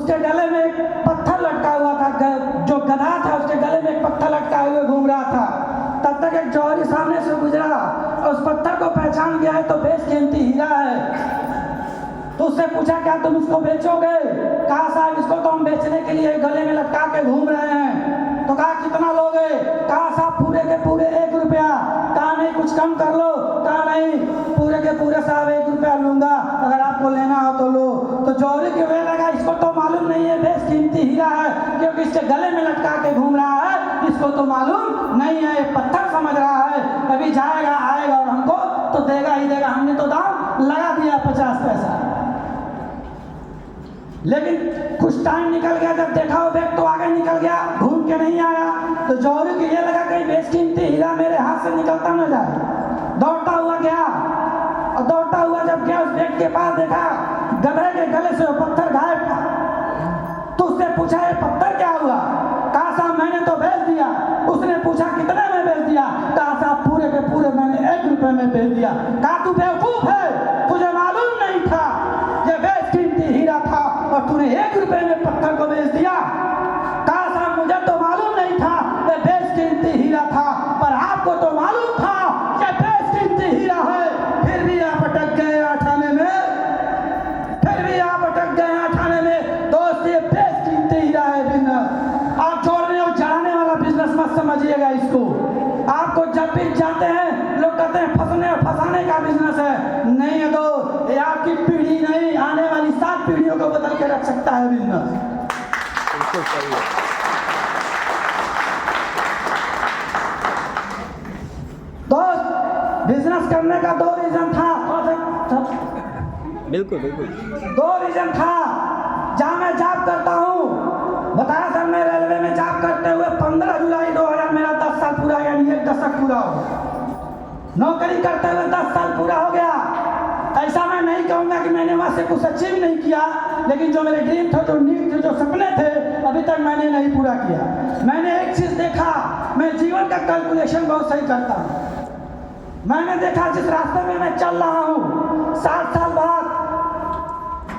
उसके गले में एक पत्थर लटका हुआ था, जो गधा था उसके गले में एक पत्थर लटकाए हुए घूम रहा था। तब तक एक जौहरी सामने से गुजरा और उस पत्थर को पहचान गया है तो बेशकीमती हीरा है। तो उससे पूछा क्या तुम इसको बेचोगे? कहा साहब इसको तो हम बेचने के लिए गले में लटका के घूम रहे हैं। तो कहा कितना लोगे? कहा साहब पूरे के पूरे 1 रुपया। कहा नहीं कुछ कम कर लो। कहा नहीं पूरे के पूरे साहब 1 रुपया लूंगा, अगर आपको लेना हो तो लो। तो जौहरी के वे लगा इसको तो मालूम नहीं है बेशकीमती हीरा है, क्योंकि इसके गले में लटका के घूम रहा है, इसको तो मालूम नहीं है, पत्थर समझ रहा है। अभी जाएगा आएगा और हमको तो देगा ही देगा, हमने तो दाम लगा दिया 50 पैसा। लेकिन कुछ टाइम निकल गया, जब देखा वो बैग तो आगे निकल गया, घूम के नहीं आया। तो जौहरी को ये लगा कहीं बेशकीमती हीरा मेरे हाथ से निकलता न जाए। दौड़ता हुआ गया और दौड़ता हुआ जब गया उस बैग के पास देखा गधे के गले से वो पत्थर गायब था। तो उससे पूछा ये पत्थर क्या हुआ? कहा साहब मैंने तो बेच दिया। उसने पूछा कितने में बेच दिया? कहा साहब पूरे के पूरे मैंने 1 रुपये में बेच दिया। कहा तू बेवकूफ है, तुझे मालूम नहीं था ये बेशकीमती हीरा था और तूने 1 रुपये में पत्थर को बेच दिया। कहा साहब मुझे तो मालूम नहीं था ये बेशकीमती हीरा था, पर आपको तो मालूम था ये बेशकीमती हीरा है, फिर भी आप अटक गए आठाने में, फिर भी आप अटक गए आठाने में। दोस्त ये बेशकीमती हीरा है बिजनेस, आप जोड़ने और जड़ाने वाला बिजनेस मत समझिएगा इसको। आपको जब भी जाते हैं लोग कहते हैं फंसने और फंसाने का बिजनेस है, नहीं है दोस्त, ये आपकी पीढ़ी नहीं आने वाली 7 पीढ़ियों को बदल के रख सकता है बिजनेस। बिल्कुल सही है। दोस्त बिजनेस करने का 2 रीजन था। बिल्कुल बिल्कुल 2 रीजन था। जहाँ मैं जॉब करता हूँ, बताया सर मैं रेलवे में जॉब करते हुए 15 जुलाई 2000 मेरा 10 साल पूरा, यानी 1 दशक पूरा हो गया। नौकरी करते हुए 10 साल पूरा हो गया। ऐसा मैं नहीं कहूँगा कि मैंने वहाँ से कुछ अचीव नहीं किया, लेकिन जो मेरे ड्रीम थे, जो नीड थे, जो सपने थे, अभी तक मैंने नहीं पूरा किया। मैंने एक चीज़ देखा, मैं जीवन का कैलकुलेशन बहुत सही करता हूँ। मैंने देखा जिस रास्ते में मैं चल रहा हूँ 60 साल बाद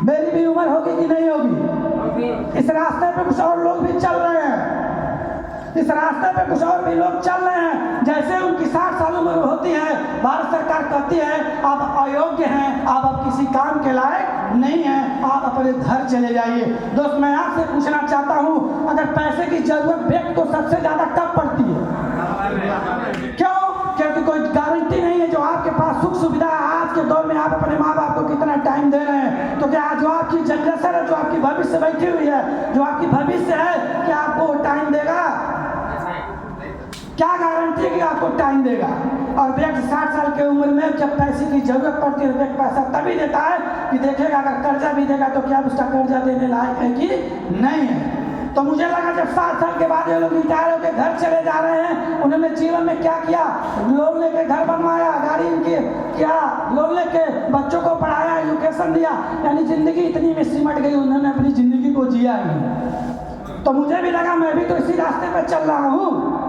मेरी भी उम्र होगी कि नहीं होगी। इस रास्ते पे कुछ और लोग भी चल रहे हैं, इस रास्ते पे कुछ और भी लोग चल रहे हैं। जैसे उनकी 60 साल उम्र होती है, भारत सरकार कहती है आप अयोग्य हैं, आप अब किसी काम के लायक नहीं हैं, आप अपने घर चले जाइए। दोस्त मैं आपसे पूछना चाहता हूँ, अगर पैसे की जरूरत व्यक्ति को सबसे ज्यादा कब पड़ती है? क्यों? क्योंकि कोई गारंटी नहीं है जो आपके पास सुख सुविधा है। आज के दौर में आप अपने माँ बाप को कितना टाइम दे रहे हैं, तो क्या जो आपकी जनरेशन है, जो आपकी भविष्य बैठी हुई है, जो आपकी भविष्य है, क्या आपको टाइम देगा? क्या गारंटी है कि आपको टाइम देगा? और व्यक्ति 60 साल की उम्र में जब पैसे की जरूरत पड़ती है, व्यक्ति पैसा तभी देता है कि देखेगा अगर कर्जा भी देगा तो क्या उसका कर्जा देने लायक है कि नहीं है। तो मुझे लगा जब 60 साल के बाद ये लोग रिटायर होकर घर चले जा रहे हैं, उन्होंने जीवन में क्या किया? लोन लेके घर बनवाया, गाड़ी इनकी क्या, लोन लेके बच्चों को पढ़ाया, एजुकेशन दिया, यानी जिंदगी इतनी में सिमट गई, उन्होंने अपनी जिंदगी को जिया ही नहीं। तो मुझे भी लगा मैं भी तो इसी रास्ते पर चल रहा हूँ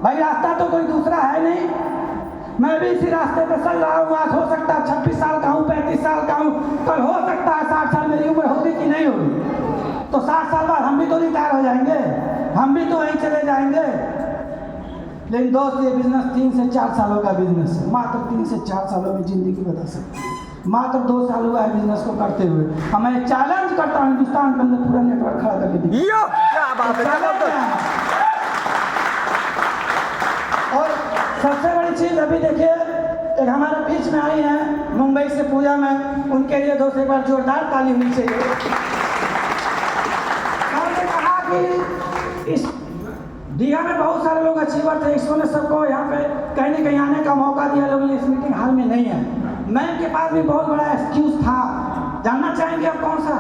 भाई, रास्ता तो कोई दूसरा है नहीं, मैं भी इसी रास्ते पे चल रहा हूँ। आज हो सकता है 26 साल का हूँ, 35 साल का हूँ, कल हो सकता है 60 साल मेरी उम्र होगी कि नहीं होगी। तो 60 साल बाद हम भी तो रिटायर हो जाएंगे, हम भी तो वहीं चले जाएंगे। लेकिन दोस्त ये बिजनेस 3 से 4 सालों का बिजनेस है, मात्र 3 से 4 सालों में जिंदगी बदल सकती है। मात्र 2 साल हुआ है बिजनेस को करते हुए। अब मैं चैलेंज करता हूँ हिंदुस्तान के अंदर पूरा नेटवर्क खड़ा करके दिखाइए। और सबसे बड़ी चीज अभी देखिए, एक हमारे बीच में आई हैं मुंबई से पूजा में, उनके लिए दोस्त एक बार जोरदार ताली होनी चाहिए। मैंने कहा कि इस दीघा में बहुत सारे लोग अचीवर थे, इसने सबको यहाँ पे कहीं न कहीं आने का मौका दिया, लोग इस मीटिंग हाल में नहीं है। मैं के पास भी बहुत बड़ा एक्सक्यूज था, जानना चाहेंगे आप कौन सा?